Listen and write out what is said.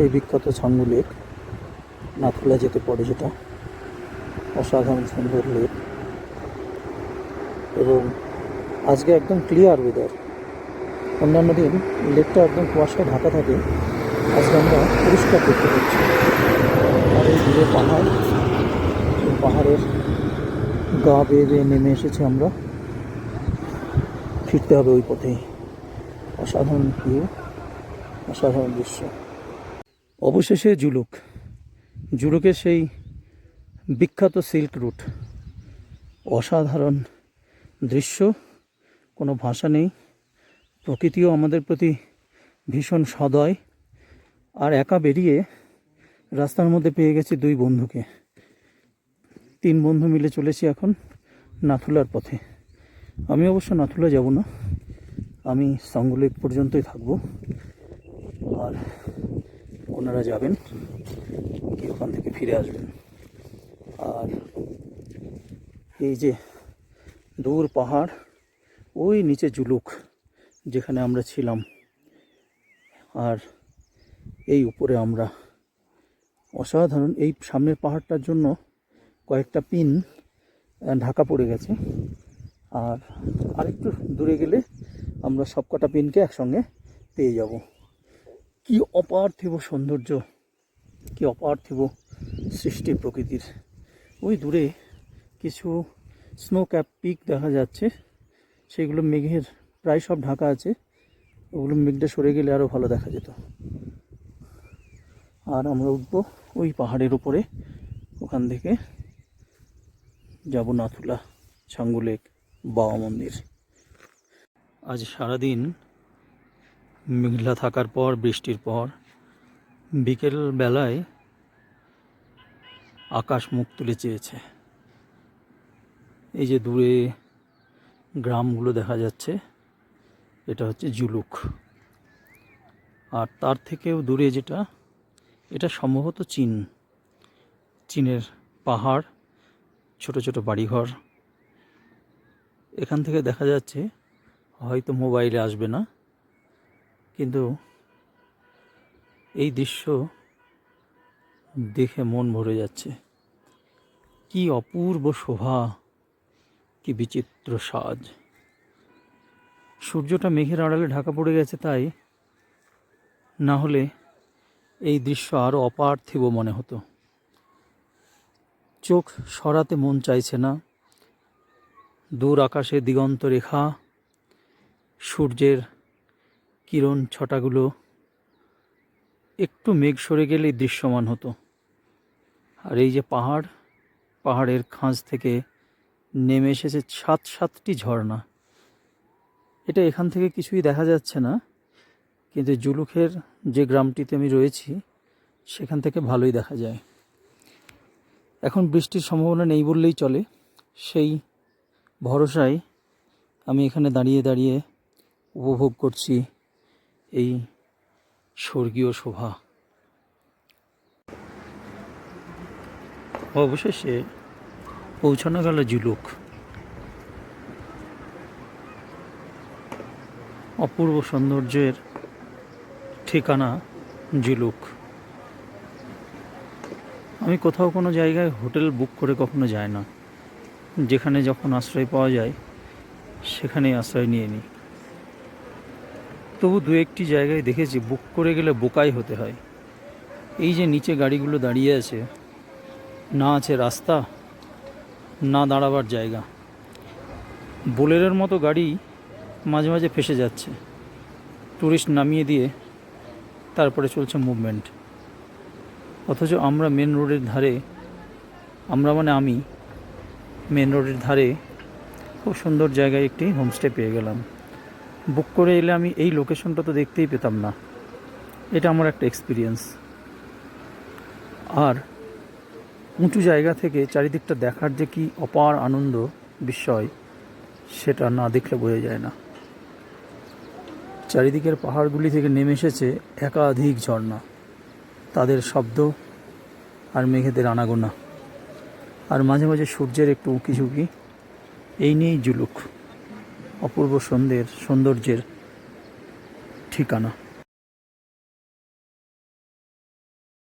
এই বিখ্যাত ছাঙ্গু লেক, নাথুলা যেতে পড়ে, যেটা অসাধারণ সুন্দর লেক। এবং আজকে একদম ক্লিয়ার ওয়েদার। অন্যান্য দিন লেকটা একদম কুয়াশায় ঢাকা থাকে, আজকে আমরা পরিষ্কার দেখতে পাচ্ছি। আর এই দূরে পাহাড়, এই পাহাড়ের গা বেয়ে বেয়ে নেমে এসেছি আমরা, ফিরতে হবে ওই পথেই। অসাধারণ ভিউ, অসাধারণ দৃশ্য। অবশেষে জুলুকের সেই বিখ্যাত সিল্ক রুট, অসাধারণ দৃশ্য, কোনো ভাষা নেই। প্রকৃতিও আমাদের প্রতি ভীষণ সদয়। আর একা বেরিয়ে রাস্তার মধ্যে পেয়ে গেছি দুই বন্ধুকে। 3 বন্ধু মিলে চলেছি এখন নাথুলার পথে। আমি অবশ্য নাথুলা যাব না, আমি ছাঙ্গু লেক পর্যন্তই থাকবো। আর ওনারা যাবেন, গিয়ে ওখান থেকে ফিরে আসবেন। আর এই যে দূর পাহাড়, ওই নিচে জুলুক যেখানে আমরা ছিলাম, আর এই উপরে আমরা। অসাধারণ। এই সামনের পাহাড়টার জন্য কয়েকটা পিন ঢাকা পড়ে গেছে, আর আরেকটু দূরে গেলে আমরা সবকটা পিনকে একসঙ্গে পেয়ে যাব। কি অপার্থিব সৌন্দর্য, কি অপার্থিব সৃষ্টি প্রকৃতির। ওই দূরে কিছু স্নো ক্যাপ পিক দেখা যাচ্ছে, সেগুলো মেঘের প্রায় সব ঢাকা আছে। ওগুলো মেঘটা সরে গেলে আরও ভালো দেখা যেত। আর আমরা উঠবো ওই পাহাড়ের উপরে, ওখান থেকে যাব নাথুলা, ছাঙ্গু লেক, বাবা মন্দির। আজ সারাদিন মেঘলা থাকার পর, বৃষ্টির পর, বিকেল বেলায় আকাশ মুখ তুলে চেয়েছে। এই যে দূরে গ্রামগুলো দেখা যাচ্ছে, এটা হচ্ছে জুলুক। আর তার থেকেও দূরে যেটা, এটা সম্ভবত চীনের পাহাড়, ছোট ছোট বাড়িঘর। এখান থেকে দেখা যাচ্ছে, হয়তো মোবাইলে আসবে না, কিন্তু এই দৃশ্য দেখে মন ভরে যাচ্ছে। কি অপূর্ব শোভা, কি বিচিত্র সাজ। সূর্যটা মেঘের আড়ালে ঢাকা পড়ে গেছে, তাই না হলে এই দৃশ্য আরও অপার্থিব মনে হতো। চোখ সরাতে মন চাইছে না। দূর আকাশে দিগন্ত রেখা, সূর্যের কিরণ ছটাগুলো একটু মেঘ সরে গেলেই দৃশ্যমান হতো। আর এই যে পাহাড়ের খাঁজ থেকে নেমে এসেছে 7টি ঝর্ণা। এটা এখান থেকে কিছুই দেখা যাচ্ছে না, কিন্তু জুলুকের যে গ্রামটিতে আমি রয়েছি সেখান থেকে ভালোই দেখা যায়। এখন বৃষ্টির সম্ভাবনা নেই বললেই চলে, সেই ভরসায় আমি এখানে দাঁড়িয়ে দাঁড়িয়ে উপভোগ করছি এই স্বর্গীয় শোভা। অবশেষে পৌঁছানো গেল জুলুক। অপূর্ব সৌন্দর্যের ঠিকানা জুলুক। আমি কোথাও কোনো জায়গায় হোটেল বুক করে কখনো যাই না, যেখানে যখন আশ্রয় পাওয়া যায় সেখানেই আশ্রয় নিয়ে নিই। তবু 2-1টি জায়গায় দেখেছি বুক করে গেলে বোকাই হতে হয়। এই যে নিচে গাড়িগুলো দাঁড়িয়ে আছে, না আছে রাস্তা, না দাঁড়াবার জায়গা। বোলেরোর মতো গাড়ি মাঝে মাঝে ফেসে যাচ্ছে, টুরিস্ট নামিয়ে দিয়ে তারপরে চলছে মুভমেন্ট। অথচ আমরা মেন রোডের ধারে, আমি মেন রোডের ধারে খুব সুন্দর জায়গায় একটি হোমস্টে পেয়ে গেলাম। বুক করে এলে আমি এই লোকেশনটা তো দেখতেই পেতাম না। এটা আমার একটা এক্সপিরিয়েন্স। আর উঁচু জায়গা থেকে চারিদিকটা দেখার যে কি অপার আনন্দ, বিস্ময়, সেটা না দেখলে বোঝা যায় না। চারিদিকের পাহাড়গুলি থেকে নেমে এসেছে একাধিক ঝর্ণা, তাদের শব্দ আর মেঘেদের আনাগোনা, আর মাঝে মাঝে সূর্যের একটু উঁকি ঝুঁকি। এই নিয়েই জুলুক, অপূর্ব সৌন্দর্যের ঠিকানা।